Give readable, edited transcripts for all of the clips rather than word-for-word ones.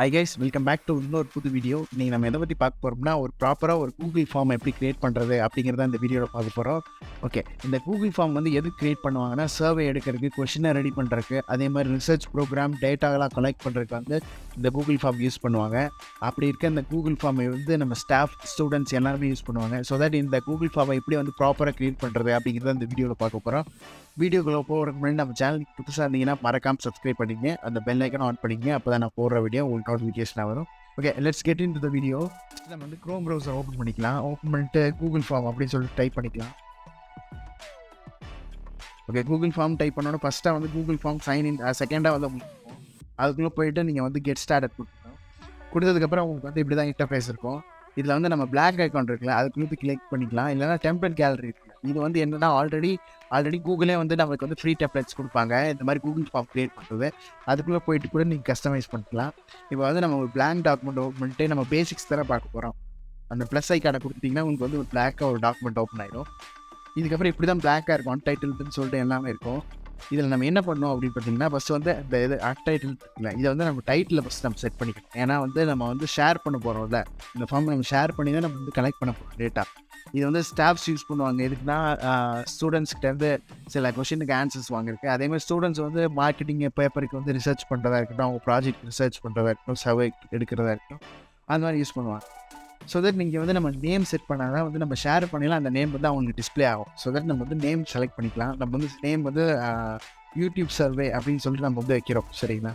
Hi guys, welcome back to இன்னொரு புது video. இன்னைக்கு நம்ம எதை பற்றி பார்க்க போகிறோம்னா, ஒரு ப்ராப்பராக ஒரு கூகுள் ஃபார்ம் எப்படி கிரியேட் பண்ணுறது அப்படிங்கிறத இந்த வீடியோவில் பார்க்க போகிறோம். ஓகே, இந்த கூகுள் ஃபார்ம் வந்து எது கிரியேட் பண்ணுவாங்கன்னா, சர்வே எடுக்கிறதுக்கு, கொஷினை ரெடி பண்ணுறதுக்கு, அதே மாதிரி ரிசர்ச் ப்ரோக்ராம் டேட்டாலாம் கலெக்ட் பண்ணுறதுக்கு வந்து இந்த கூகுள் ஃபார்ம் யூஸ் பண்ணுவாங்க. அப்படி இருக்க இந்த கூகுள் ஃபார்மை வந்து நம்ம ஸ்டாஃப், ஸ்டூடெண்ட்ஸ் எல்லாருமே யூஸ் பண்ணுவாங்க. ஸோ தட் இந்த கூகுள் ஃபார்மை எப்படி வந்து ப்ராப்பராக கிரியேட் பண்ணுறது அப்படிங்கிறத இந்த வீடியோவில் பார்க்க போகிறோம். வீடியோக்குள்ளே போகிறதுக்கு முன்னாடி நம்ம சேனலுக்கு புதுசாக இருந்தீங்கன்னா மறக்காமல் சப்ஸ்கிரைப் பண்ணிங்க, அந்த பெல் ஐக்கனை ஆன் பண்ணிங்க. அப்போ தான் நான் போடுற வீடியோ உங்களுக்கு நோட்டிஃபிகேஷனாக வரும். Okay, let's get in to the video. நம்ம வந்து க்ரோம் ப்ரௌசர் ஓப்பன் பண்ணிக்கலாம். ஓப்பன் பண்ணிட்டு கூகுள் ஃபார்ம் அப்படின்னு சொல்லிட்டு டைப் பண்ணிக்கலாம். ஓகே, கூகுள் ஃபார்ம் டைப் பண்ணோன்னா ஃபஸ்ட்டாக வந்து கூகுள் ஃபார்ம் சைன்இன், செகண்டாக வந்து அதுக்குள்ளே போயிட்டு நீங்கள் வந்து கெட் ஸ்டார்டட் கொடுக்கணும். கொடுத்ததுக்கப்புறம் உங்களுக்கு வந்து இப்படி தான் இன்டர்ஃபேஸ் இருக்கும். இதில் வந்து நம்ம பிளாக் அக்கௌண்ட் இருக்குல்ல, அதுக்கு கிளிக் பண்ணிக்கலாம். இல்லைனா டெம்ப்ளேட் கேலரி இருக்குது. இது வந்து என்னென்னா ஆல்ரெடி கூகுளே வந்து நமக்கு வந்து ஃப்ரீ டெம்ப்ளேட்ஸ் கொடுப்பாங்க இந்த மாதிரி கூகுள் ஃபார்ம் க்ரியேட் பண்ணுறது. அதுக்குள்ளே போயிட்டு கூட நீங்கள் கஸ்டமைஸ் பண்ணிக்கலாம். இப்போ வந்து நம்ம ஒரு பிளாங்க் டாக்குமெண்ட் ஓப்பன் பண்ணிட்டு நம்ம பேசிக்ஸ் தானே பார்க்க போகிறோம். அந்த ப்ளஸ் ஐக்கானை கொடுத்தீங்கன்னா உங்களுக்கு வந்து ஒரு பிளாக்காக ஒரு டாக்குமெண்ட் ஓப்பன் ஆகிடும். இதுக்கப்புறம் இப்படி தான் பிளாக்காக இருக்கும். அன்டைட்டில்னு சொல்லிட்டு எல்லாமே இருக்கும். இதில் நம்ம என்ன பண்ணோம் அப்படின்னு பார்த்தீங்கன்னா, ஃபஸ்ட்டு வந்து இந்த இது அன்டைட்டில் இல்லை, இதை வந்து நம்ம டைட்டில் ஃபஸ்ட் நம்ம செட் பண்ணிக்கணும். ஏன்னா வந்து நம்ம வந்து ஷேர் பண்ண போகிறோம்ல, இந்த ஃபார்ம் நம்ம ஷேர் பண்ணி தான் நம்ம வந்து கலெக்ட் பண்ண போகிறோம் டேட்டா. இது வந்து ஸ்டாஃப்ஸ் யூஸ் பண்ணுவாங்க. எதுக்குன்னா ஸ்டூடெண்ட்ஸ்கிட்டேருந்து சில கொஷினுக்கு ஆன்சர்ஸ் வாங்கியிருக்கு. அதேமாதிரி ஸ்டூடெண்ட்ஸ் வந்து மார்க்கெட்டிங் பேப்பருக்கு வந்து ரிசர்ச் பண்ணுறதா இருக்கட்டும், அவங்க ப்ராஜெக்ட் ரிசர்ச் பண்ணுறதா இருக்கட்டும், சர்வே எடுக்கிறதா இருக்கட்டும், அந்த மாதிரி யூஸ் பண்ணுவாங்க. ஸோ தட் நீங்கள் வந்து நம்ம நேம் செட் பண்ணால் தான் வந்து நம்ம ஷேர் பண்ணிடலாம், அந்த நேம் வந்து அவங்களுக்கு டிஸ்பிளே ஆகும். ஸோ தட் நம்ம வந்து நேம் செலக்ட் பண்ணிக்கலாம். நம்ம வந்து நேம் வந்து யூடியூப் சர்வே அப்படின்னு சொல்லிட்டு நம்ம வந்து வைக்கிறோம். சரிங்களா?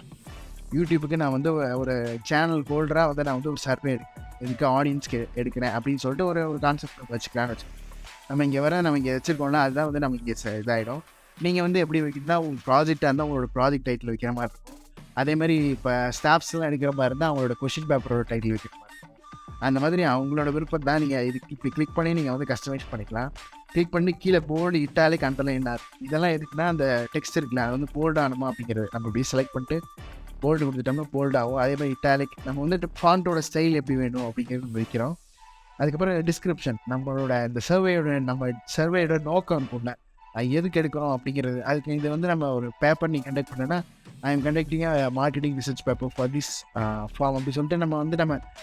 யூடியூப்புக்கு நான் வந்து ஒரு சேனல் ஹோல்டராக வந்து நான் வந்து ஒரு சர்வே எடுக்கிறேன், இதுக்கு ஆடியன்ஸ்க்கு எடுக்கிறேன் அப்படின்னு சொல்லிட்டு ஒரு கான்செப்ட் வச்சுக்கலான்னு வச்சுக்கோங்க. நம்ம இங்கே வச்சுருக்கோம்னா அதுதான் வந்து நமக்கு இங்கே இதாகிடும். நீங்கள் வந்து எப்படி வைக்கிறதுனா, உங்கள் ப்ராஜெக்டாக இருந்தால் உங்களோட ப்ராஜெக்ட் டைட்டில் வைக்கிற மாதிரி இருக்கும். அதேமாதிரி இப்போ ஸ்டாஃப்ஸ்லாம் எடுக்கிற மாதிரி இருந்தால் அவங்களோட கொஷின் பேப்பரோட டைட்டில் வைக்கிற மாதிரி இருக்கும். அந்த மாதிரி அவங்களோட விருப்பம் தான். நீங்கள் இதுக்கு இப்படி கிளிக் பண்ணி நீங்கள் வந்து கஸ்டமைஸ் பண்ணிக்கலாம். கிளிக் பண்ணி கீழே போல்டு, இட்டாலிக், அண்டர்லைன் இதெல்லாம் எதுக்குன்னா, அந்த டெக்ஸ்ட் இருக்குல்ல, அது வந்து போல்டு ஆகணுமா அப்படிங்கிறது நம்ம இப்படி செலக்ட் பண்ணிட்டு போல்டு கொடுத்துட்டோம்னா போல்டு ஆகும். அதே மாதிரி இட்டாலிக் நம்ம வந்து ஃபாண்ட்டோட ஸ்டைல் எப்படி வேணும் அப்படிங்கிறது வைக்கிறோம். அதுக்கப்புறம் டிஸ்கிரிப்ஷன், நம்மளோட இந்த சர்வேயோட நோக்கம் இருக்கும்ல, அது எதுக்கு எடுக்கிறோம் அப்படிங்கிறது. அதுக்கு இது வந்து நம்ம ஒரு பேப்பர் நீங்கள் கண்டக்ட் பண்ணோன்னா, I am conducting marketing research paper for this form அப்படி சொல்லிட்டு நம்ம வந்து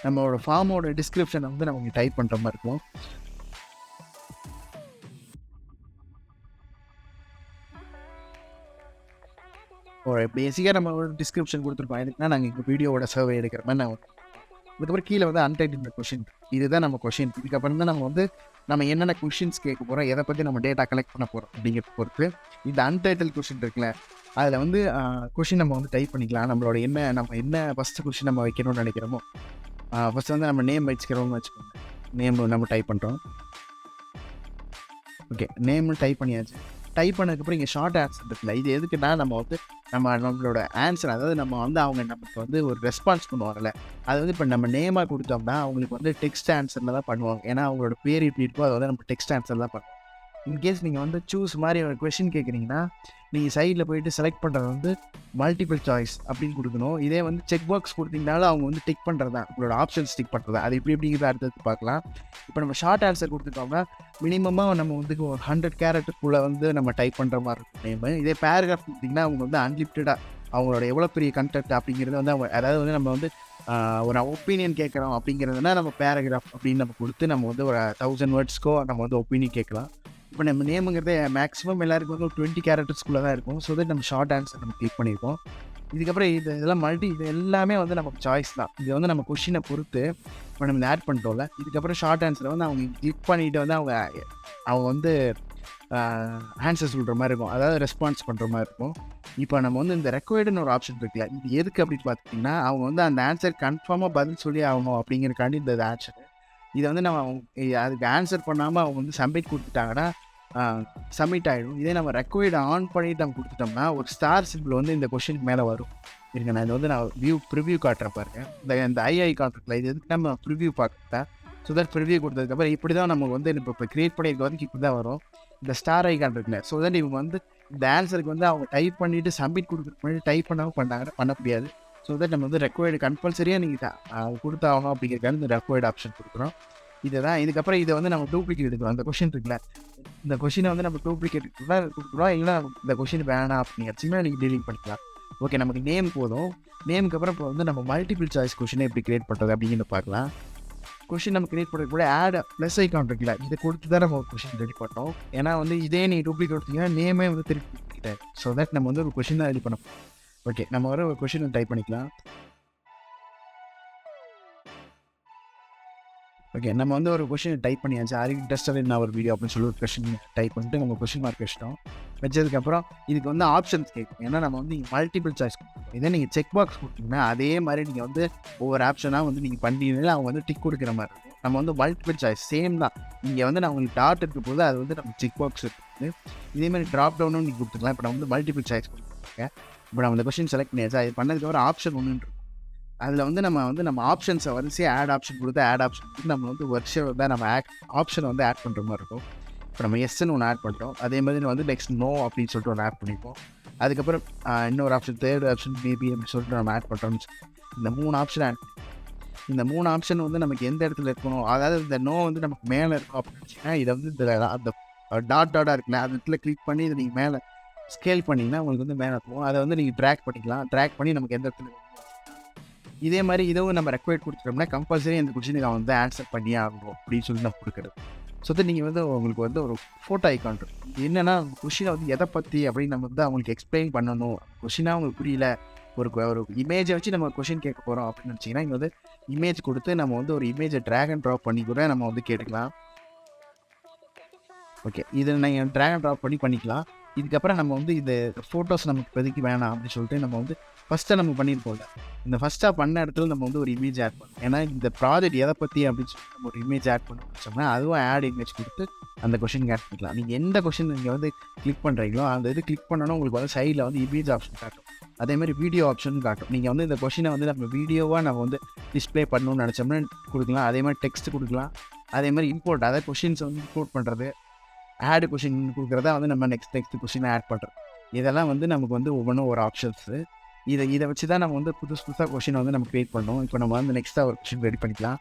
நம்மளோட ஃபார்மோட டிஸ்கிரிப்ஷனை வந்து நம்ம டைப் பண்ணுற மாதிரி இருக்கும். ஒரு பேசிக்காக நம்ம ஒரு டிஸ்கிரிப்ஷன் கொடுத்துருப்போம். எதுக்குன்னா, நாங்கள் எங்கள் வீடியோவோட சர்வே எடுக்கிற மாதிரி நான் இதுக்கப்புறம் கீழே வந்து அன்டைட்டில் கொஷின், இதுதான் நம்ம கொஷின். இதுக்கப்புறம் தான் நம்ம என்னென்ன கொஷின்ஸ் கேட்க போகிறோம், எதை பற்றி நம்ம டேட்டா கலெக்ட் பண்ண போகிறோம் அப்படிங்கிறத பொறுத்து இந்த அன்டைட்டில் கொஷின் இருக்குல்ல, அதில் வந்து கொஷின் நம்ம வந்து டைப் பண்ணிக்கலாம். நம்மளோட என்ன ஃபஸ்ட்டு கொஷின் நம்ம வைக்கணும்னு நினைக்கிறோமோ, ஃபஸ்ட்டு வந்து நம்ம நேம் வச்சுக்கிறோம்னு வச்சுக்கோங்க. நேம் நம்ம டைப் பண்ணுறோம். ஓகே, நேம் டைப் பண்ணியாச்சு. டைப் பண்ணதுக்கப்புறம் இங்கே ஷார்ட் ஆன்சர் இருக்குல்ல, இது எதுக்குன்னா நம்மளோட ஆன்சர், அதாவது நம்ம வந்து அவங்க நமக்கு வந்து ஒரு ரெஸ்பான்ஸ் பண்ணுவாங்கல்ல, அது வந்து இப்போ நம்ம நேமாக கொடுத்தோம்னா அவங்களுக்கு வந்து டெக்ஸ்ட் ஆன்சரில் தான் பண்ணுவாங்க. ஏன்னா அவங்களோட பேர் இப்படி இருக்கோ, அதை வந்து நம்ம டெக்ஸ்ட் ஆன்சர் தான் பண்ணுவோம். இன்கேஸ் நீங்கள் வந்து சூஸ் மாதிரி ஒரு கொஷின் கேட்குறீங்கன்னா, நீங்கள் சைடில் போயிட்டு செலக்ட் பண்ணுறது வந்து மல்டிபிள் சாய்ஸ் அப்படின்னு கொடுக்கணும். இதே வந்து செக் பாக்ஸ் கொடுத்தீங்கனாலும் அவங்க வந்து டிக் பண்ணுறது தான், உங்களோட ஆப்ஷன்ஸ் டிக் பண்ணுறது தான். அது எப்படிங்கிறத அடுத்தது பார்க்கலாம். இப்போ நம்ம ஷார்ட் ஆன்சர் கொடுத்துட்டோம்னா மினிமமாக நம்ம வந்து ஒரு 100 கேரக்டருக்குள்ளே வந்து நம்ம டைப் பண்ணுற மாதிரி இருக்கும் நேமு. இதே பேராகிராஃப் கொடுத்திங்கன்னா அவங்க வந்து அன்லிமிட்டடாக அவங்களோட எவ்வளோ பெரிய கண்டென்ட் அப்படிங்கிறது வந்து அதாவது வந்து நம்ம வந்து ஒரு ஒப்பீனியன் கேட்குறோம் அப்படிங்கிறதுனா நம்ம பேராகிராஃப் அப்படின்னு நம்ம கொடுத்து நம்ம வந்து ஒரு 1000 வேர்ட்ஸ்க்கோ நம்ம வந்து ஒப்பீனியன் கேட்கலாம். இப்போ நம்ம நேமுங்கிறதே மேக்ஸிமம் எல்லாருக்கும் வந்து ஒரு 20 கேரக்டர்ஸ்குள்ளே தான் இருக்கும். ஸோ தட் நம்ம ஷார்ட் ஆன்சர் நம்ம கிளிக் பண்ணியிருக்கோம். இதுக்கப்புறம் இதெல்லாம் இது எல்லாமே வந்து நமக்கு சாய்ஸ் தான். இது வந்து நம்ம கொஷினை பொறுத்து இப்போ நம்ம ஆட் பண்ணிட்டோம்ல, இதுக்கப்புறம் ஷார்ட் ஆன்சரை வந்து அவங்க கிளிக் பண்ணிட்டு வந்து அவங்க வந்து ஆன்சர் சொல்கிற மாதிரி இருக்கும், அதாவது ரெஸ்பான்ஸ் பண்ணுற மாதிரி இருக்கும். இப்போ நம்ம வந்து இந்த ரெக்வயர்டுன்னு ஒரு ஆப்ஷன் இருக்குல்ல, இது எதுக்கு அப்படின்னு பார்த்துட்டிங்கன்னா, அவங்க வந்து அந்த ஆன்சர் கன்ஃபார்மாக பதில் சொல்லி ஆகணும் அப்படிங்கிறக்காண்டி இந்த ஆன்சர். இதை வந்து நம்ம அதுக்கு ஆன்சர் பண்ணாமல் அவங்க வந்து சப்மிட் கொடுத்துட்டாங்கன்னா சப்மிட் ஆகிடும். இதே நம்ம ரெக்வயர்டு ஆன் பண்ணிவிட்டு நம்ம கொடுத்துட்டோம்னா ஒரு ஸ்டார் சிம்பிள் வந்து இந்த கொஷினுக்கு மேலே வரும். இருங்க, நான் இதை வந்து ப்ரிவ்யூ காட்டுறேன் பாருங்க. இந்த ஐஐ காட்டுறதுல இது எதுக்கு நம்ம ப்ரிவ்யூ பார்க்குறேன். ஸோ தட் ப்ரிவ்யூ கொடுத்ததுக்கப்புறம் இப்படி தான் நமக்கு வந்து இப்போ க்ரியேட் பண்ணியிருக்க வரைக்கும் இப்படி தான் வரும் இந்த ஸ்டார் ஐகான் இருக்குல்ல. ஸோ தட் இவங்க வந்து இந்த ஆன்சருக்கு வந்து அவங்க டைப் பண்ணிவிட்டு சப்மிட் கொடுக்குறதுக்கு முன்னாடி டைப் பண்ணாமல் பண்ணாங்கன்னா பண்ண முடியாது. ஸோ தட் நம்ம வந்து ரெக்வயர்டு கம்பல்சரியாக நீங்கள் கொடுத்தாகணும் அப்படிங்கிறக்கான இந்த ரெக்வயர்டு ஆப்ஷன் கொடுக்குறோம். இதுதான். இதுக்கப்புறம் இதை வந்து நம்ம டூப்ளிகேட் எடுக்கிறோம். அந்த கொஷின் இருக்குல்ல, இந்த கொஷினை வந்து நம்ம டூப்ளிகேட் கொடுக்குறோம். இல்லைனா இந்த கொஷின் வேணாம் அப்படிங்கிறச்சிங்கன்னா நீங்கள் டெலீட் பண்ணிக்கலாம். ஓகே, நமக்கு நேம் போதும். நேமுக்கு அப்புறம் இப்போ வந்து நம்ம மல்டிபிள் சாய்ஸ் கொஷினை எப்படி கிரியேட் பண்ணுறது அப்படிங்கிறத பார்க்கலாம். கொஷின் நம்ம கிரியேட் பண்ணுறது கூட ஆட் ப்ளஸ் ஐக்கான் இருக்குல்ல, இதை கொடுத்து தான் நம்ம ஒரு கொஷின் ரெடி பண்ணோம். ஏன்னா வந்து இதே நீ டூப்ளிகேட் கொடுத்தீங்கன்னா நேமே வந்து திருப்பி கொடுத்துக்கிட்டேன். ஸோ தட் நம்ம வந்து ஒரு கொஷின் தான் ரெடி பண்ண போகிறோம். ஓகே, நம்ம வர ஒரு கொஷின் டைப் பண்ணிக்கலாம். ஓகே, நம்ம வந்து ஒரு கொஷின் டைப் பண்ணியாச்சு. Are you interested in our video அப்படின்னு சொல்லி ஒரு கொஷின் டைப் பண்ணிட்டு நம்ம கொஷின் மார்க் வச்சிட்டோம். வச்சதுக்கப்புறம் இதுக்கு வந்து ஆப்ஷன்ஸ் கேட்கும். ஏன்னா நம்ம வந்து மல்டிபிள் சாய்ஸ் கொடுத்துருக்கோம். இதே நீங்கள் செக் பாக்ஸ் கொடுத்தீங்கன்னா அதே மாதிரி நீங்கள் வந்து ஒவ்வொரு ஆப்ஷனாக வந்து நீங்கள் பண்ணிங்கன்னா அவங்க வந்து டிக் கொடுக்குற மாதிரி இருக்கும். நம்ம வந்து மல்டிபிள் சாய்ஸ் சேம் தான். இங்கே வந்து நான் உங்களுக்கு டாட் இருக்க போது அது வந்து நம்ம செக் பாக்ஸ் இருக்குது. இதேமாதிரி ட்ராப் டவுனும் நீங்கள் கொடுத்துக்கலாம். இப்போ நான் வந்து மல்டிபிள் சாய்ஸ் கொடுத்துருக்கேன். இப்போ நம்ம இந்த கொஷின் செலக்ட் பண்ணியாச்சு. அது பண்ணதுக்கப்புறம் ஆப்ஷன் ஒன்று இருக்கும். அதில் வந்து நம்ம ஆப்ஷன்ஸை வரிசையாக ஆட் ஆப்ஷன் கொடுத்து நம்ம வந்து வருஷம் தான் நம்ம ஆப்ஷனை வந்து ஆட் பண்ணுற மாதிரி இருக்கும். இப்போ நம்ம எஸ்ன்னு ஒன்று ஆட் பண்ணுறோம். அதே மாதிரி வந்து நெக்ஸ்ட் நோ அப்படின்னு சொல்லிட்டு ஒன்று ஆட் பண்ணிப்போம். அதுக்கப்புறம் இன்னொரு ஆப்ஷன், தேர்ட் ஆப்ஷன் மேபி அப்படின்னு சொல்லிட்டு நம்ம ஆட் பண்ணுறோம்னு இந்த 3 ஆப்ஷன் ஆட் இந்த 3 ஆப்ஷன் வந்து நமக்கு எந்த இடத்துல இருக்கணும், அதாவது இந்த நோ வந்து நமக்கு மேலே இருக்கும் அப்படின்னு வச்சுன்னா இதை வந்து இந்த அந்த டாட்டாக இருக்குல்ல அந்த இடத்துல கிளிக் பண்ணி இதை நீங்கள் மேலே ஸ்கேல் பண்ணிங்கன்னா உங்களுக்கு வந்து மேலே இருக்கும். அதை வந்து நீங்கள் ட்ராக் பண்ணிக்கலாம். ட்ராக் பண்ணி நமக்கு எந்த இடத்துல இதே மாதிரி இதுவும் நம்ம ரெக்வயர்ட் கொடுத்துட்டோம்னா கம்பல்சரி அந்த கொஸ்டினுக்கு அவன் வந்து ஆன்சர் பண்ணியே ஆகணும் அப்படின்னு சொல்லி நம்ம கொடுக்குறது. ஸோ நீங்கள் வந்து உங்களுக்கு வந்து ஒரு ஃபோட்டோ ஐக்கான் இருக்கும். என்னென்னா கொஷினை வந்து எதை பற்றி அப்படின்னு நம்ம வந்து அவங்களுக்கு எக்ஸ்பிளைன் பண்ணணும். கொஷினாக அவங்களுக்கு புரியல, ஒரு இமேஜை வச்சு நம்ம கொஷின் கேட்க போகிறோம் அப்படின்னு நினச்சிங்கன்னா இங்கே வந்து இமேஜ் கொடுத்து நம்ம வந்து ஒரு இமேஜை ட்ராக் அண்ட் ட்ராப் பண்ணி கூட நம்ம வந்து கேட்டுக்கலாம். ஓகே, இதை நீங்கள் ட்ராக் அண்ட் ட்ராப் பண்ணிக்கலாம். இதுக்கப்புறம் நம்ம வந்து இந்த ஃபோட்டோஸ் நமக்கு இப்போதைக்கு வேணாம் அப்படின்னு சொல்லிட்டு நம்ம வந்து ஃபஸ்ட்டாக நம்ம பண்ணியிருப்போம்ல, இந்த ஃபஸ்ட்டாக பண்ண இடத்துல நம்ம வந்து ஒரு இமேஜ் ஆட் பண்ணணும். ஏன்னா இந்த ப்ராஜெக்ட் எதை பற்றி அப்படின்னு சொல்லிட்டு நம்ம ஒரு இமேஜ் ஆட் பண்ண வச்சோம்னா அதுவும் ஆட் இமேஜ் கொடுத்து அந்த கொஷின் ஆட் பண்ணிக்கலாம். நீங்கள் எந்த கொஷின் நீங்கள் வந்து கிளிக் பண்ணுறீங்களோ அந்த இது கிளிக் பண்ணணும் உங்களுக்கு வந்து சைடில் வந்து இமேஜ் ஆப்ஷன் காட்டும். அதேமாதிரி வீடியோ ஆப்ஷன் காட்டும். நீங்கள் வந்து இந்த கொஷினை வந்து நம்ம வீடியோவாக நம்ம வந்து டிஸ்பிளே பண்ணணும்னு நினச்சோம்னா கொடுக்கலாம். அதே மாதிரி டெக்ஸ்ட் கொடுக்கலாம். அதே மாதிரி இம்போர்ட், அதாவது கொஷின்ஸை வந்து இம்போர்ட் பண்ணுறது, ஆட் கொஷின் கொடுக்குறதா வந்து நம்ம நெக்ஸ்ட் கொஷினை ஆட் பண்ணுறது. இதெல்லாம் வந்து நமக்கு வந்து ஒவ்வொன்றும் ஒரு ஆப்ஷன்ஸு. இதை வச்சு தான் நம்ம வந்து புதுசாக கொஷினை வந்து நம்ம க்ரியேட் பண்ணோம். இப்போ நம்ம வந்து நெக்ஸ்ட்டாக ஒரு கொஷின் ரெடி பண்ணிக்கலாம்.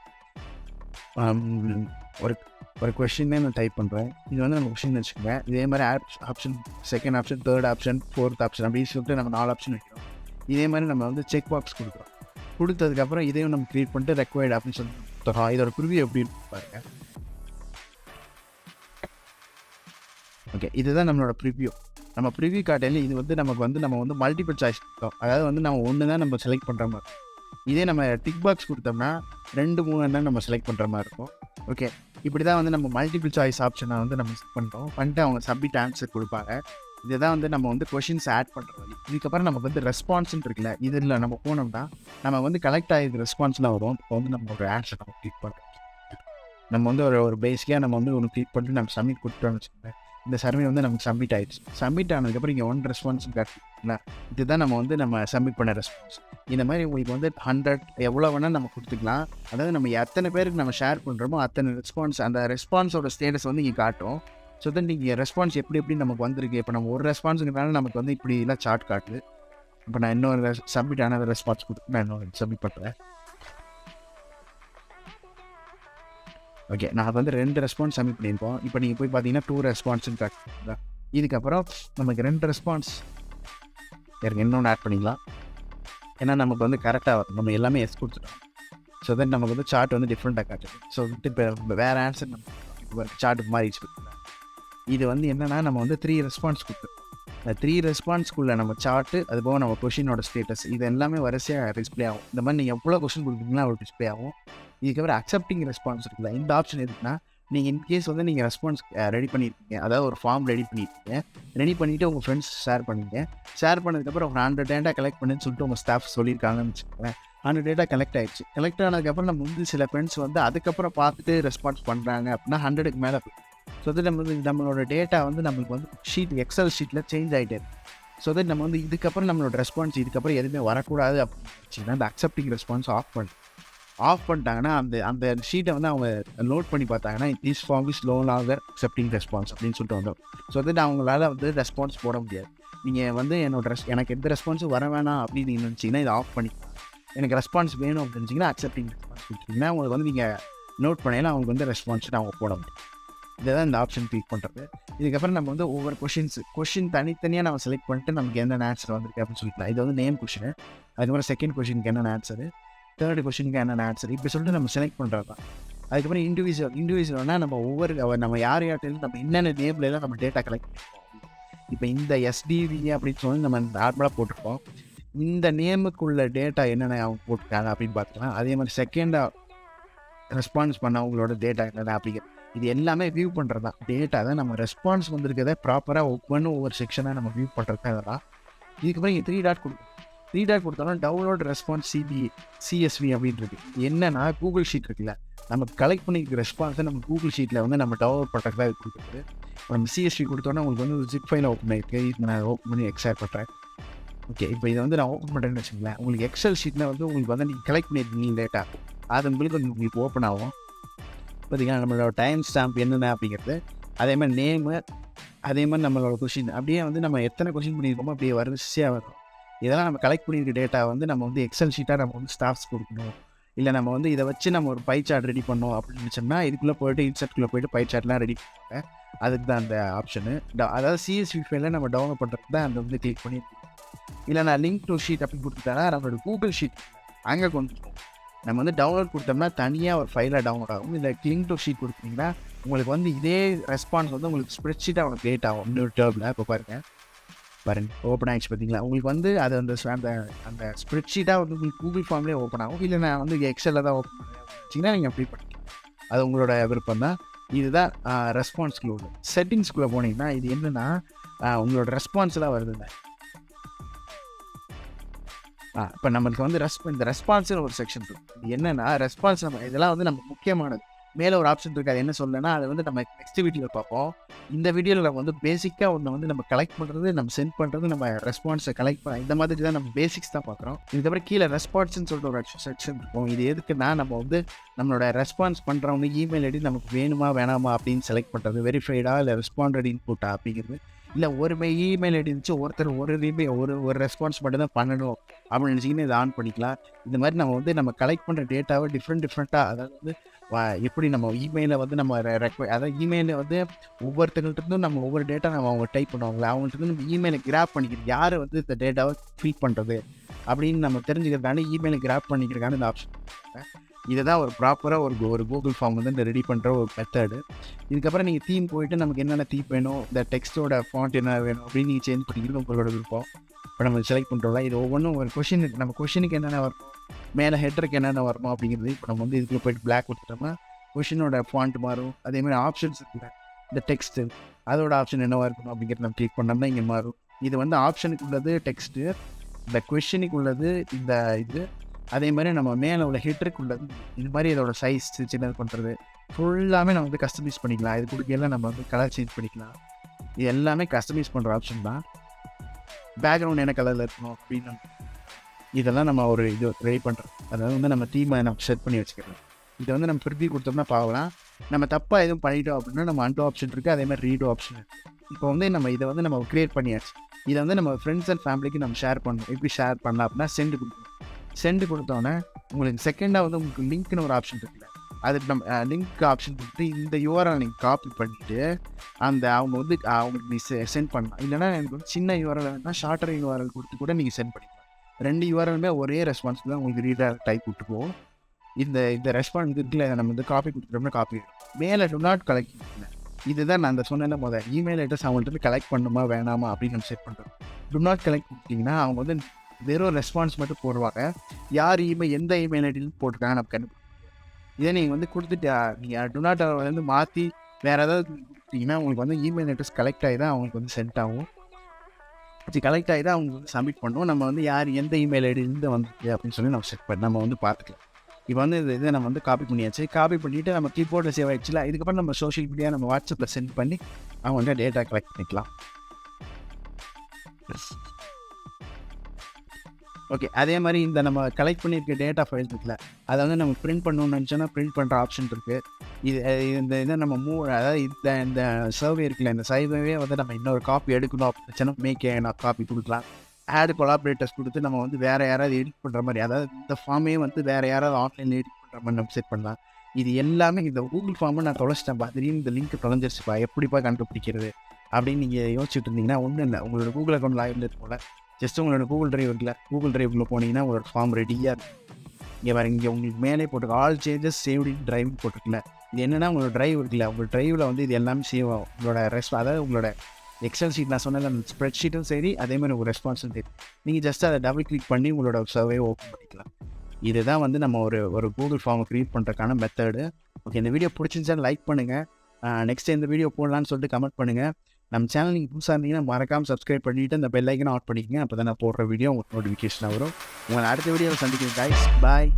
ஒரு கொஷினே நான் டைப் பண்ணுறேன். இது வந்து நம்ம கொஷின் வச்சுக்கோங்க. இதே மாதிரி option, second option, third option, fourth option அப்படின்னு சொல்லிட்டு நம்ம 4 ஆப்ஷன் வைக்கிறோம். இதே மாதிரி நம்ம வந்து செக் பாக்ஸ் கொடுக்குறோம். கொடுத்ததுக்கப்புறம் இதையும் நம்ம க்ரியேட் பண்ணிட்டு ரெக்வயர்ட் அப்படின்னு சொல்லிட்டு இதோட ப்ரிவ்யூ எப்படி பாருங்கள். ஓகே, இதுதான் நம்மளோட ப்ரிவ்யூ. நம்ம ப்ரிவ்யூ காட்டையில் இது வந்து நமக்கு வந்து நம்ம வந்து மல்டிபிள் சாய்ஸ் கொடுத்தோம். அதாவது வந்து நம்ம ஒன்று தான் நம்ம செலக்ட் பண்ணுற மாதிரி இருக்கும். இதே நம்ம டிக் பாக்ஸ் கொடுத்தோம்னா 2, 3 தான் நம்ம செலக்ட் பண்ணுற மாதிரி இருக்கும். ஓகே, இப்படி தான் வந்து நம்ம மல்டிபிள் சாய்ஸ் ஆப்ஷனை வந்து நம்ம செலக்ட் பண்ணுறோம். பண்ணிட்டு அவங்க சப்மிட் ஆன்சர் கொடுப்பாங்க. இதுதான் வந்து நம்ம வந்து கொஷின்ஸ் ஆட் பண்ணுற வழி. இதுக்கப்புறம் நமக்கு வந்து ரெஸ்பான்ஸ்ன்னு இருக்குல்ல, இதில் நம்ம போனோம்னா நம்ம வந்து கலெக்ட் ஆகிது ரெஸ்பான்ஸ்லாம் வரும். இப்போ வந்து நம்ம ஒரு ஆன்சர் நம்ம கிளிக் பண்ணுறோம். நம்ம வந்து ஒரு பேசிக்காக நம்ம வந்து ஒன்று கிளிக் பண்ணிட்டு நம்ம சப்மிட் கொடுத்துட்டோம்னு வச்சுக்கோங்க. இந்த சர்வே வந்து நமக்கு சப்மிட் ஆகிடுச்சு. சப்மிட் ஆனதுக்கப்புறம் இங்கே 1 ரெஸ்பான்ஸ் காட்டுங்களா, இதுதான் நம்ம சப்மிட் பண்ண ரெஸ்பான்ஸ். இந்த மாதிரி உங்களுக்கு வந்து 100 எவ்வளோ வேணால் நம்ம கொடுத்துக்கலாம். அதாவது நம்ம எத்தனை பேருக்கு நம்ம ஷேர் பண்ணுறோமோ அத்தனை ரெஸ்பான்ஸ், அந்த ரெஸ்பான்ஸோட ஸ்டேட்டஸ் வந்து இங்கே காட்டும். ஸோ தான் நீங்கள் ரெஸ்பான்ஸ் எப்படி நமக்கு வந்திருக்கு. இப்போ நம்ம ஒரு ரெஸ்பான்ஸுங்கிறனால நமக்கு வந்து இப்படிலாம் சார்ட் காட்டுது. இப்போ நான் இன்னொரு சப்மிட் ஆன ரெஸ்பான்ஸ் கொடுத்து நான் இன்னொரு சப்மிட் பண்ணுறேன். ஓகே, நான் வந்து 2 ரெஸ்பான்ஸ் சப்மிட் பண்ணியிருப்போம். இப்போ நீங்கள் போய் பார்த்தீங்கன்னா 2 ரெஸ்பான்ஸ்ன்னு காட்டுங்களா. இதுக்கப்புறம் நமக்கு 2 ரெஸ்பான்ஸ் இன்னொன்று ஆட் பண்ணிக்கலாம். ஏன்னா நமக்கு வந்து கரெக்டாக வரும். நம்ம எல்லாமே எஸ் கொடுத்துட்டோம். ஸோ தென் நமக்கு வந்து சார்ட் வந்து டிஃப்ரெண்ட்டாக காட்டுது. ஸோ இப்போ வேறு ஆன்சர் நம்ம இப்போ சார்ட் மாறிடுச்சு. இது வந்து என்னென்னா நம்ம வந்து 3 ரெஸ்பான்ஸ் கொடுத்துருக்கோம். இந்த 3 ரெஸ்பான்ஸ்க்குள்ளே நம்ம சார்ட்டு, அதுபோக நம்ம கொஷினோட ஸ்டேட்டஸ், இது எல்லாமே வரிசையாக டிஸ்பிளே ஆகும். இந்த மாதிரி நீங்கள் எவ்வளோ கொஷின் கொடுக்குறீங்களோ அவ்வளோ டிஸ்பிளே ஆகும். இதுக்கப்புறம் அக்செப்டிங் ரெஸ்பான்ஸ் இருக்குல்ல, இந்த ஆப்ஷன் எதுக்குன்னா நீங்கள் இன்கேஸ் வந்து நீங்கள் ரெஸ்பான்ஸ் ரெடி பண்ணியிருக்கீங்க, அதாவது ஒரு ஃபார்ம் ரெடி பண்ணிவிட்டு உங்கள் ஃப்ரெண்ட்ஸ் ஷேர் பண்ணிங்க. ஷேர் பண்ணதுக்கப்புறம் ஒரு 100 டேட்டா கலெக்ட் பண்ணுன்னு சொல்லிட்டு உங்கள் ஸ்டாஃப் சொல்லியிருக்காங்கன்னு வச்சுக்கோங்களேன். 100 டேட்டா கலெக்ட் ஆகிடுச்சு. கலெக்ட் ஆனதுக்கப்புறம் நம்ம வந்து சில ஃப்ரெண்ட்ஸ் வந்து அதுக்கப்புறம் பார்த்துட்டு ரெஸ்பான்ஸ் பண்ணுறாங்க அப்படின்னா 100க்கு மேலே போய். ஸோ அது நம்மளோட டேட்டா வந்து நம்மளுக்கு வந்து எக்ஸல் ஷீட்டில் சேஞ்ச் ஆகிட்டே இருக்குது. ஸோ தட் நம்ம வந்து இதுக்கப்புறம் நம்மளோட ரெஸ்பான்ஸ் இதுக்கப்புறம் எதுவுமே வரக்கூடாது அப்படின்னு அந்த அக்செப்டிங் ரெஸ்பான்ஸ் ஆஃப் பண்ணிட்டாங்கன்னா அந்த ஷீட்டை வந்து அவங்க நோட் பண்ணி பார்த்தாங்கன்னா this form is no longer accepting response அப்படின்னு சொல்லிட்டு வந்தோம். ஸோ தட் அவங்களால வந்து ரெஸ்பான்ஸ் போட முடியாது. நீங்கள் வந்து எனக்கு எந்த ரெஸ்பான்ஸும் வர வேணாம் அப்படின்னு நீங்கள் நினச்சிங்கன்னா இதை ஆஃப் பண்ணிக்கலாம். எனக்கு ரெஸ்பான்ஸ் வேணும் அப்படின்னு அக்செப்டிங் ரெஸ்பான்ஸ் கொடுத்தீங்கன்னா உங்களுக்கு வந்து நீங்கள் நோட் பண்ணையில அவங்களுக்கு வந்து ரெஸ்பான்ஸ் அவங்க போட முடியும். இதை தான் இந்த ஆப்ஷன் கிளிக் பண்ணுறது. இதுக்கப்புறம் நம்ம வந்து ஒவ்வொரு கொஷின் தனித்தனியாக நம்ம செலக்ட் பண்ணிட்டு நமக்கு என்னென்ன ஆன்சர் வந்திருக்கு அப்படின்னு சொல்லிக்கலாம். இது வந்து நேம் கொஷின். அதுக்கப்புறம் செகண்ட் கொஷினுக்கு என்னென்ன ஆன்சர், தேர்ட் கொஷினுக்கு என்னென்ன ஆன்சர், இப்படி சொல்லிட்டு நம்ம செலக்ட் பண்ணுறது தான். அதுக்கப்புறம் இண்டிவிஜுவல்னா நம்ம யார்கிட்ட நம்ம என்னென்ன நேம்லாம் நம்ம டேட்டா கலெக்ட் பண்ணிருக்கோம். இப்போ இந்த எஸ்டிவி அப்படின்னு சொல்லி நம்ம நார்மலாக போட்டிருக்கோம். இந்த நேமுக்குள்ள டேட்டா என்னென்ன அவங்க போட்டிருக்காங்க அப்படின்னு பார்த்துக்கலாம். அதே மாதிரி செகண்டாக ரெஸ்பான்ஸ் பண்ண அவங்களோட டேட்டா என்னென்ன அப்படிங்கிற இது எல்லாமே வியூ பண்ணுறது தான். டேட்டா தான் நம்ம ரெஸ்பான்ஸ் வந்திருக்கிறத ப்ராப்பராக ஒவ்வொரு செக்ஷனாக நம்ம வியூ பண்ணுறது தான் இதெல்லாம். இதுக்கப்புறம் இங்கே 3 டாட் கொடுக்கும். 3 டாட் கொடுத்தோம்னா டவுன்லோட் ரெஸ்பான்ஸ் சிஎஸ்வி அப்படின்னு இருக்கு. என்னன்னா கூகுள் ஷீட் இருக்குல்ல, நம்ம கலெக்ட் பண்ணிக்கிற ரெஸ்பான்ஸை நம்ம கூகுள் ஷீட்டில் வந்து நம்ம டவுன்லோட் பண்ணுறதுக்கு தான் கொடுக்குறது. நம்ம சிஎஸ்வி கொடுத்தோன்னா உங்களுக்கு வந்து ஒரு ஜிப் ஃபைல் ஓப்பன் ஆகிருக்கு. இது நான் ஓப்பன் பண்ணி எக்ஸ்ட்ராக்ட் பண்ணுறேன். ஓகே, இப்போ இதை வந்து நான் ஓப்பன் பண்ணுறேன்னு வச்சுங்களேன். உங்களுக்கு எக்ஸல் ஷீட்டில் வந்து உங்களுக்கு வந்து நீங்கள் கலெக்ட் பண்ணியிருக்கீங்க டேட்டா, அது உங்களுக்கு ஓப்பன் ஆகும். பார்த்தீங்கன்னா நம்மளோட டைம் ஸ்டாம்ப் என்னென்ன அப்படிங்கிறது, அதே மாதிரி நேமு, அதே மாதிரி நம்மளோட கொஷின் அப்படியே வந்து நம்ம எத்தனை கொஷின் பண்ணியிருக்கோமோ அப்படியே வரிசையாக வரும். இதெல்லாம் நம்ம கலெக்ட் பண்ணியிருக்க டேட்டா வந்து நம்ம வந்து எக்ஸல் ஷீட்டாக நம்ம வந்து ஸ்டாஃப்ஸ் கொடுக்கணும், இல்லை நம்ம வந்து இதை வச்சு நம்ம ஒரு பை சார்ட் ரெடி பண்ணோம் அப்படின்னு நினச்சோம்னா இதுக்குள்ளே போய்ட்டு இன்சர்ட்குள்ளே போய்ட்டு பை சார்ட்லாம் ரெடி பண்ணுவாங்க. அதுக்கு தான் அந்த ஆப்ஷனு. அதாவது சிஎஸ்வி ஃபைலில் நம்ம டவுன்லோட் பண்ணுறதுக்கு தான் அந்த வந்து கிளிக் பண்ணி, இல்லை நான் லிங்க் டு ஷீட் அப்படின்னு கொடுத்துட்டா நம்மளோட கூகுள் ஷீட் அங்கே கொண்டு போகும். நம்ம வந்து டவுன்லோட் கொடுத்தோம்னா தனியாக ஒரு ஃபைலாக டவுன்லோட் ஆகும். இல்லை லிங்க் டு ஷீட் கொடுத்தீங்கன்னா உங்களுக்கு வந்து இதே ரெஸ்பான்ஸ் வந்து உங்களுக்கு ஸ்ப்ரெட்ஷீட்டாக உங்களுக்கு கிரியேட் ஆகும். இன்னொரு டேர்மில் இப்போ பாருங்கள் ஓப்பன் ஆகிடுச்சு பார்த்தீங்களா. உங்களுக்கு வந்து அது அந்த ஸ்ப்ரெட்ஷீட்டாக வந்து உங்களுக்கு கூகுள் ஃபார்ம்லேயே ஓப்பன் ஆகும். இல்லை நான் வந்து எக்ஸலில் தான் ஓப்பன் வச்சிங்கன்னா நீங்கள் அப்படி பண்ணிக்கலாம். அது உங்களோட விருப்பம் தான். இதுதான் ரெஸ்பான்ஸ்குள்ள உள்ள செட்டிங்ஸ்குள்ளே போனீங்கன்னா இது என்னென்னா உங்களோட ரெஸ்பான்ஸ்லாம் வருதுங்க. இப்போ நம்மளுக்கு வந்து இந்த ரெஸ்பான்ஸுன்னு ஒரு செக்ஷன் இருக்குது. இது என்னென்னா ரெஸ்பான்ஸ் நம்ம இதெல்லாம் வந்து நம்ம முக்கியமானது. மேலே ஒரு ஆப்ஷன் இருக்குது, அது என்ன சொல்லலைன்னா அதை வந்து நம்ம நெக்ஸ்ட் வீடியோவில் பார்ப்போம். இந்த வீடியோவில் நம்ம வந்து பேசிக்காக ஒன்று வந்து நம்ம கலெக்ட் பண்ணுறது, நம்ம சென்ட் பண்ணுறது, நம்ம ரெஸ்பான்ஸை கலெக்ட் பண்ண இந்த மாதிரி தான் நம்ம பேசிக்ஸ் தான் பார்க்குறோம். இதுக்கப்புறம் கீழே ரெஸ்பான்ஸ்ன்னு சொல்லிட்டு ஒரு செக்ஷன் இருக்கும். இது எதுக்குன்னா நம்ம வந்து நம்மளோட ரெஸ்பான்ஸ் பண்ணுறவங்க இமெயில் ஐடி நமக்கு வேணுமா வேணாமா அப்படின்னு செலக்ட் பண்ணுறது, வெரிஃபைடா இல்லை ரெஸ்பாண்டட் இன்புட்டா அப்படிங்கிறது. இல்லை ஒரு இமெயில் ஐடி இருந்துச்சு ஒருத்தர் ஒரு ரெஸ்பான்ஸ் மட்டும் தான் பண்ணணும் அப்படின்னு நினச்சிங்கன்னா இதை ஆன் பண்ணிக்கலாம். இந்த மாதிரி நம்ம வந்து நம்ம கலெக்ட் பண்ணுற டேட்டாவை டிஃப்ரெண்ட்டாக, அதாவது வந்து எப்படி நம்ம இமெயிலை வந்து நம்ம அதாவது இமெயிலில் வந்து ஒவ்வொருத்தங்கள்ட்டருந்தும் நம்ம ஒவ்வொரு டேட்டா நம்ம அவங்க டைப் பண்ணுவாங்களே அவங்கள்ட்ட நம்ம இமெயிலை கிராப் பண்ணிக்கிறது, யார் வந்து இந்த டேட்டாவை ஃபில் பண்ணுறது அப்படின்னு நம்ம தெரிஞ்சுக்கிறதுக்கான இமெயிலை கிராப் பண்ணிக்கிறதுக்கான இந்த ஆப்ஷன். இதை தான் ஒரு ப்ராப்பராக ஒரு கூகுள் ஃபார்ம் வந்து இந்த ரெடி பண்ணுற ஒரு மெத்தடு. இதுக்கப்புறம் நீங்கள் தீம் போய்ட்டு நமக்கு என்னென்ன தீம் வேணும், இந்த டெக்ஸ்ட்டோட ஃபாண்ட் என்ன வேணும் அப்படின்னு நீங்கள் சேஞ்ச் பண்ணிக்கிறது உங்களோட விருப்பம். இப்போ நம்ம செலக்ட் பண்ணுறோம்ல, இது ஒவ்வொன்றும் ஒரு நம்ம கொஷினுக்கு என்னென்ன வரணும், மேலே ஹெட்டருக்கு என்னென்ன வரணும் அப்படிங்கிறது. இப்போ நம்ம வந்து இதுக்குள்ளே போய்ட்டு பிளாக் கொடுத்துட்டோம்னா கொஷினோட ஃபாண்ட் மாறும். அதேமாதிரி ஆப்ஷன்ஸ் இருக்குல்ல, இந்த டெக்ஸ்ட்டு அதோட ஆப்ஷன் என்னவாக இருக்கணும் அப்படிங்கிறது நம்ம கிளிக் பண்ணோம்னா இங்கே மாறும். இது வந்து ஆப்ஷனுக்கு உள்ளது டெக்ஸ்ட்டு, இந்த கொஷினுக்கு உள்ளது இந்த இது, அதே மாதிரி நம்ம மேலே உள்ள ஹெட்டருக்கு உள்ளது இது மாதிரி இதோட சைஸ் சின்னது பண்ணுறது ஃபுல்லாமே நம்ம வந்து கஸ்டமைஸ் பண்ணிக்கலாம். இது கொடுக்கலாம் நம்ம வந்து கலர் சேஞ்ச் பண்ணிக்கலாம். இது எல்லாமே கஸ்டமைஸ் பண்ணுற ஆப்ஷன் தான். பேக்ரவுண்ட் என்ன கலரில் இருக்கணும் அப்படின்னு இதெல்லாம் நம்ம ஒரு இது ரெடி பண்ணுறோம். அதாவது வந்து நம்ம தீமை நம்ம செட் பண்ணி வச்சுக்கிறோம். இதை வந்து நம்ம ப்ரிவ்யூ கொடுத்தோம்னா பார்க்கலாம். நம்ம தப்பாக எதுவும் பண்ணிட்டோம் அப்படின்னா நம்ம அன்டோ ஆப்ஷன் இருக்குது, அதே மாதிரி ரீடோ ஆப்ஷன் இருக்குது. இப்போ வந்து நம்ம இதை வந்து நம்ம க்ரியேட் பண்ணியாச்சு. இதை வந்து நம்ம ஃப்ரெண்ட்ஸ் அண்ட் ஃபேமிலிக்கு நம்ம ஷேர் பண்ணணும். எப்படி ஷேர் பண்ணலாம் அப்படின்னா சென்டு கொடுத்தோன்னே உங்களுக்கு செகண்டாக வந்து உங்களுக்கு லிங்க்னு ஒரு ஆப்ஷன் இருக்குல்ல, அதுக்கு நம்ம லிங்க் ஆப்ஷன் கொடுத்து இந்த யூஆர்எல் நீங்கள் காப்பி பண்ணிவிட்டு அவங்க வந்து அவங்களுக்கு நீ சென்ட் பண்ணலாம். இல்லைனா எனக்கு வந்து சின்ன யூஆர்எல் வேணுன்னா ஷார்ட்டர் யூஆர்எல் கொடுத்து கூட நீங்கள் சென்ட் பண்ணிக்கலாம். 2 யூஆர்எலுமே ஒரே ரெஸ்பான்ஸ் தான் உங்களுக்கு ரீடர் டைப் விட்டு போகும். இந்த ரெஸ்பான்ஸ் இருக்குல்ல, நம்ம வந்து காப்பி கொடுத்துட்டோம்னா காப்பி மேலே டு நாட் கலெக்ட் இல்லை. இதுதான் நான் சொன்னேன் இமெயில் அட்ரஸ் அவங்கள்ட்ட கலெக்ட் பண்ணுமா வேணாமா அப்படின்னு நம்ம செட் பண்ணுறோம். டு நாட் கலெக்ட் கொடுத்தீங்கன்னா அவங்க வந்து வெறும் ரெஸ்பான்ஸ் மட்டும் போடுவாங்க. யார் எந்த இமெயில் ஐடியில் போட்டிருக்காங்க நமக்கு கண்டுபிடிக்கும். இதே நீங்கள் வந்து கொடுத்துட்டு நீங்கள் டு நாட் வந்து மாற்றி வேறு ஏதாவது கொடுத்தீங்கன்னா உங்களுக்கு வந்து இமெயில் அட்ரஸ் கலெக்ட் ஆகி தான் அவங்களுக்கு வந்து சென்ட் ஆகும். கலெக்ட் ஆகி தான் அவங்க வந்து சப்மிட் பண்ணுவோம். நம்ம வந்து யார் எந்த இமெயில் ஐடியிலேருந்து வந்துருக்கு அப்படின்னு சொல்லி நம்ம வந்து பார்த்துக்கலாம். இப்போ வந்து இதை நம்ம வந்து காப்பி பண்ணியாச்சு. காப்பி பண்ணிவிட்டு நம்ம கீபோர்டில் சேவ் ஆகிடுச்சுல, இதுக்கப்புறம் நம்ம சோஷியல் மீடியா நம்ம வாட்ஸ்அப்பில் சென்ட் பண்ணி அவங்க வந்து டேட்டா கலெக்ட் பண்ணிக்கலாம். ஓகே, அதே மாதிரி இந்த நம்ம கலெக்ட் பண்ணியிருக்க டேட்டா ஃபைல் இருக்குல்ல, அதை வந்து நம்ம பிரிண்ட் பண்ணணும்னு நினச்சோன்னா பிரிண்ட் பண்ணுற ஆப்ஷன் இருக்குது. இதை நம்ம அதாவது இந்த சர்வே இருக்குல்ல, இந்த சர்வேவே வந்து நம்ம இன்னொரு காப்பி எடுக்கணும் அப்படின்னா நான் காப்பி கொடுக்கலாம். ஆட் கொலாபரேட்டர்ஸ் கொடுத்து நம்ம வந்து வேறு யாராவது எடிட் பண்ணுற மாதிரி, அதாவது இந்த ஃபார்மே வந்து வேறு யாராவது ஆன்லைனில் எடிட் பண்ணுற மாதிரி நம்ம செட் பண்ணலாம். இது எல்லாமே இந்த கூகுள் ஃபார்மை நான் தொலைச்சிட்டேன்ப்பா, திடீர்னு இந்த லிங்க் தொலைஞ்சிருச்சுப்பா, எப்படிப்பா கண்டுபிடிக்கிறது அப்படின்னு நீங்கள் யோசிச்சுட்டு இருந்தீங்கன்னா ஒன்றும் இல்லை. உங்களோட கூகுள் அக்கௌண்ட் லாகின் இருக்கும்ல, ஜஸ்ட் உங்களோட கூகுள் டிரைவ் இருக்குல்ல, கூகுள் டிரைவ்க்குள்ளே போனீங்கன்னா உங்களோட ஃபார்ம் ரெடியாக இருக்கும். இங்கே பாருங்க, இங்கே உங்களுக்கு மேலே போட்டுருக்கு all changes saved in drive போட்டுருக்குல்ல. இது என்னென்னா உங்களோட டிரைவ் இருக்குல்ல, உங்கள் டிரைவில் வந்து இது எல்லாமே சேவ் ஆகும். உங்களோட அதாவது உங்களோட எக்ஸல் ஷீட் நான் சொன்னேன், அந்த ஸ்ப்ரெட் ஷீட்டும் சரி, அதேமாதிரி உங்கள் ரெஸ்பான்ஸும் சரி. நீங்கள் ஜஸ்ட் அதை டபுள் கிளிக் பண்ணி உங்களோட சர்வே ஓப்பன் பண்ணிக்கலாம். இதுதான் வந்து நம்ம ஒரு கூகுள் ஃபார்மை க்ரியேட் பண்ணுறதுக்கான மெத்தடு. ஓகே, இந்த வீடியோ பிடிச்சிருந்துச்சான்னு லைக் பண்ணுங்கள். நெக்ஸ்ட் இந்த வீடியோ போடலான்னு சொல்லிட்டு கமெண்ட் பண்ணுங்கள். நம்ம சேனல் நீங்கள் புதுசாக இருந்தீங்கன்னா மறக்காமல் சப்ஸ்கிரைப் பண்ணிவிட்டு அந்த பெல் ஐக்கனை ஆன் பண்ணிக்கங்க. அப்போ தான் நான் போடுற வீடியோ உங்களுக்கு நோட்டிஃபிகேஷன் வரும். உங்களை அடுத்த வீடியோவில் சந்திக்கிறேன் கைஸ். பாய்.